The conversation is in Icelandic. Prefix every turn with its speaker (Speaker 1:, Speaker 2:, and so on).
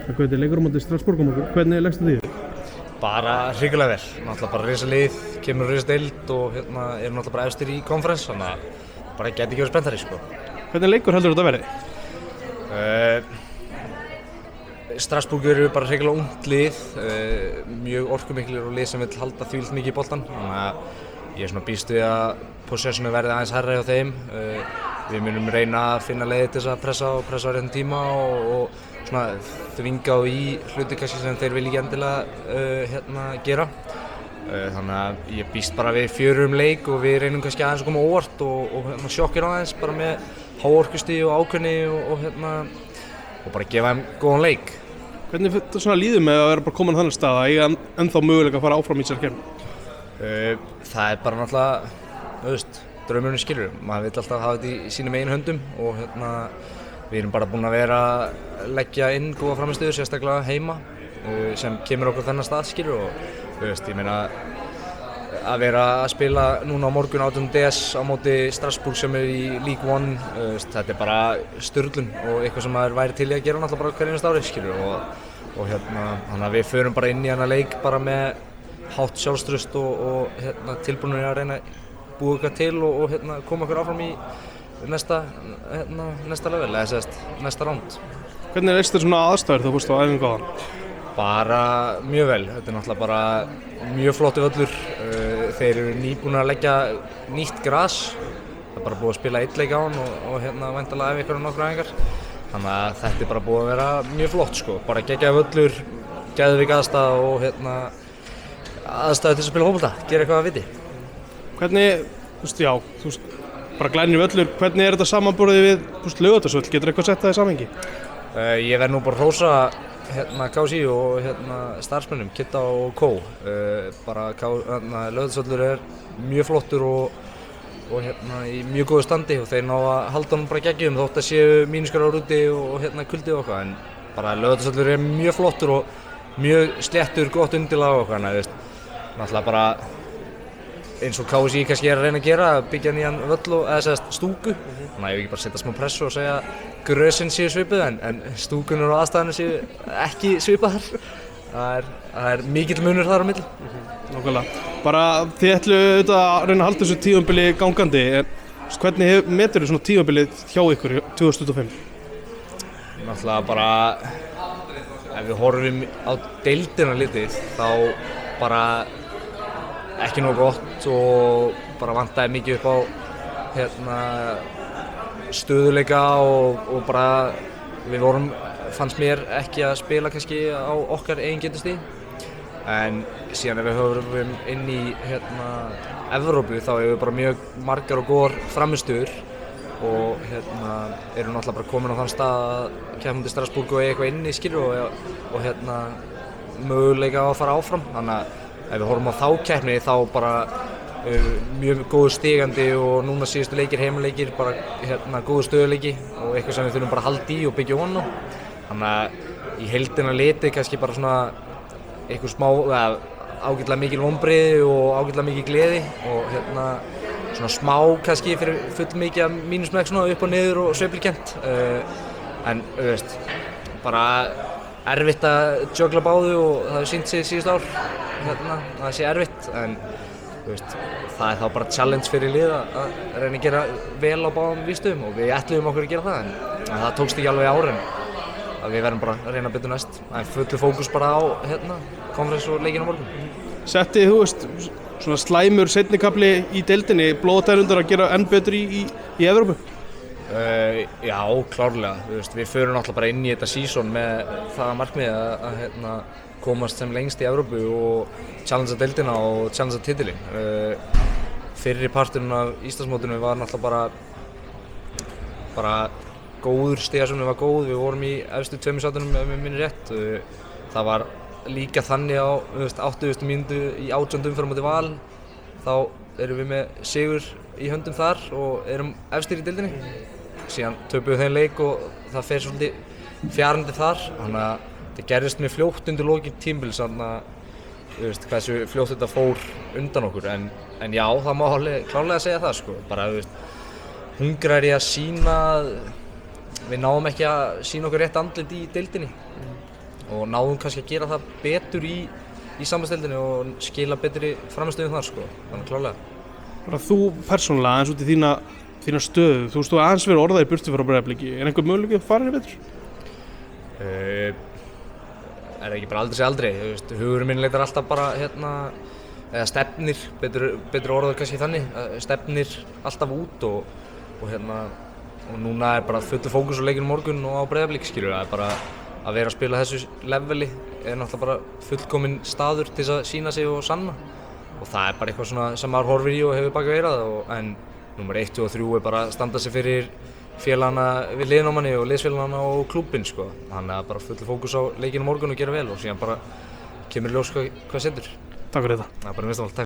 Speaker 1: Þetta leikur á móti Strasbourg á morgun. Hvernig leggst þetta í þig?
Speaker 2: Bara hrikalega vel. Náttúrulega bara risa lið, kemur risa deild og erum náttúrulega bara efstir í conference, þannig að bara geti ekki verið spenntari, sko.
Speaker 1: Hvernig leikur heldur þetta verði?
Speaker 2: Strasbourg eru bara hrikalega ungt lið, mjög orkumiklir og lið sem vill halda þvílíkt mikið í boltann, þannig að ég býst við að possessionu verði aðeins hærra hjá þeim. Við munum reyna að finna leiði til þess að pressa á réttum tíma og svona þvinga á í hluti kannski sem þeir vilja ekki endilega gera. Þannig að ég býst bara við fjörum leik og við reynum kannski aðeins að koma óvart og sjokkir aðeins bara með háorkustig og ákveðni og bara gefa þeim góðan leik.
Speaker 1: Hvernig svona líður með að vera bara komin á þannig stað að eiga ennþá möguleika að fara áfram í þessari keppni?
Speaker 2: Það er bara náttúrulega, draumurinn skilur. Maður vill alltaf hafa þetta í sínum eigin höndum og við erum bara búin að vera að leggja inn góða frammistöðu, sérstaklega heima, sem kemur okkur þennan stað skilur og ég meina að vera að spila núna á morgun 18. DS á móti Strasbourg sem er í League One, þetta er bara sturlun og eitthvað sem maður væri til í að gera náttúrulega bara hver einasta ári skilur og þannig að við förum bara inn í hana leik bara með hátt sjálfstraust og tilbúinir að reyna að búa eitthvað til og koma okkur áfram í næsta level, eða næsta round.
Speaker 1: Hvernig leist þér svona aðstæður þegar þú fórst á æfingu áðan?
Speaker 2: Bara mjög vel, þetta er náttúrulega bara mjög flottur völlur. Þeir eru nýbúin að leggja nýtt gras, það er bara búið að spila einn leik á hann og væntanlega ef ykkur á nokkru æfingar. Þannig að þetta er bara búið að vera mjög flott sko, bara geggjaður völlur, geðvik aðstæða og aðstæður til að spila fótbolta, gera eitthvað að viti.
Speaker 1: Hvernig, bara glænir völlur, hvernig er þetta samanborðið við Laugardalsvöll, getur eitthvað sett það í samhengi?
Speaker 2: Ég verð nú bara að hrósa KSÍ og starfsmönnum, Kitta og Kó. Laugardalsvöllur er mjög flottur og í mjög góðu standi og þeir ná að halda hann bara geggjum þótt að séu mínusgráður úti og kuldi og eitthvað, en bara Laugardalsvöllur er mjög flottur og mjög sléttur, gott undirlag og eitthvað, náttúrulega bara eins og KSÍ kannski er að reyna að gera, að byggja nýjan völl eða stúku. Þannig að ég vil ekki bara setja smá pressu og segja að grösin séu svipuð en stúkunar og aðstæðanir séu ekki svipaðar. Það er mikill munur þar á milli.
Speaker 1: Nákvæmlega. Bara þið ætluðu auðvitað að reyna að halda þessu tímabili gangandi, en hvernig meturðu svona tímabilið hjá ykkur 2025?
Speaker 2: Náttúrulega bara, ef við horfum á deildina litið, þá bara ekki nógu gott og bara vantaði mikið upp á stöðuleika og bara við fannst mér ekki að spila kannski á okkar eigin getustigi. En síðan ef við horfum inn í Evrópu þá hefur við bara mjög margar og góðar frammistöður og erum náttúrulega bara komin á þann stað að kemum til Strasbourg og eiga eitthvað inni skilur og möguleika að fara áfram. Þannig að ef við horfum á þá keppni þá bara mjög góður stigandi og núna síðustu leikir, heimaleikir, bara góður stöðuleiki og eitthvað sem við þurfum bara að halda í og byggja ofan á. Þannig að í heildina litið kannski bara svona eitthvað smá, ágætlega mikil vonbrigði og ágætlega mikil gleði og svona smá kannski fyrir full mikið af mínusmekk svona upp og niður og sveiflkennt. En bara erfitt að juggla báðu og það hefur sýnt sig síðust ár það sé erfitt, en það er þá bara challenge fyrir lið að reyna að gera vel á báðum vístöðum og við ætluðum okkur að gera það, en það tókst ekki alveg ári, en við verðum bara að reyna að byggja næst. Það er fullur fókus bara á konferens og leikinn á morgun.
Speaker 1: Setti, svona slæmur seinnikafli í deildinni, blóðtærundar að gera enn betur í Evrópu?
Speaker 2: Já, klárlega. Við förum náttúrulega bara inn í þetta season með það markmiði að komast sem lengst í Evrópu og challengea deildina og challengea titilinn. Fyrri parturinn af Íslandsmótinu var náttúrulega bara góður, stigasöfnin var góð, við vorum í efstu 2 sætunum ef mér minnir rétt. Það var líka þannig á 80. mínútu í 18. umferð á móti Val, þá erum við með sigur í höndum þar og erum efstir í deildinni. Síðan töpum við þeim leik og það fer svolítið fjarandi þar, þannig að það gerðist mjög fljótt undir lokin tímabils, hversu fljótt þetta fór undan okkur, en já, það má klárlega segja það sko, bara hungrar í að sýna, við náum ekki að sýna okkur rétt andlit í deildinni. og náðum kannski að gera það betur í sambandsdeildinni og skila betri frammistöðum þar sko, þannig klárlega.
Speaker 1: Bara þú persónulega aðeins út í þína stöðu, þú veist þú aðeins verið orðað í burtu frá Breiðabliki, er einhver möguleiki að fara henni betur?
Speaker 2: Er ekki bara aldrei sé aldrei, hugurinn minn leitar alltaf bara eða stefnir, betur orðað kannski þannig, stefnir alltaf út og núna er bara fullur fókus á leikinn morgun og á Breiðablik skilur, það er bara að vera að spila þessu leveli er náttúrulega bara fullkominn staður til að sýna sig og sanna og það er bara eitthvað svona sem maður horfir í og hefur bak við eyrað en númer 1 og 3 er bara að standa sig fyrir félagana við liðin á manni og liðsfélagana og klúbbinn sko, þannig að bara fullur fókus á leikinn morgun og gera vel og síðan bara kemur í ljós hvað setur.
Speaker 1: Takk fyrir þetta.
Speaker 2: Það er bara minnst að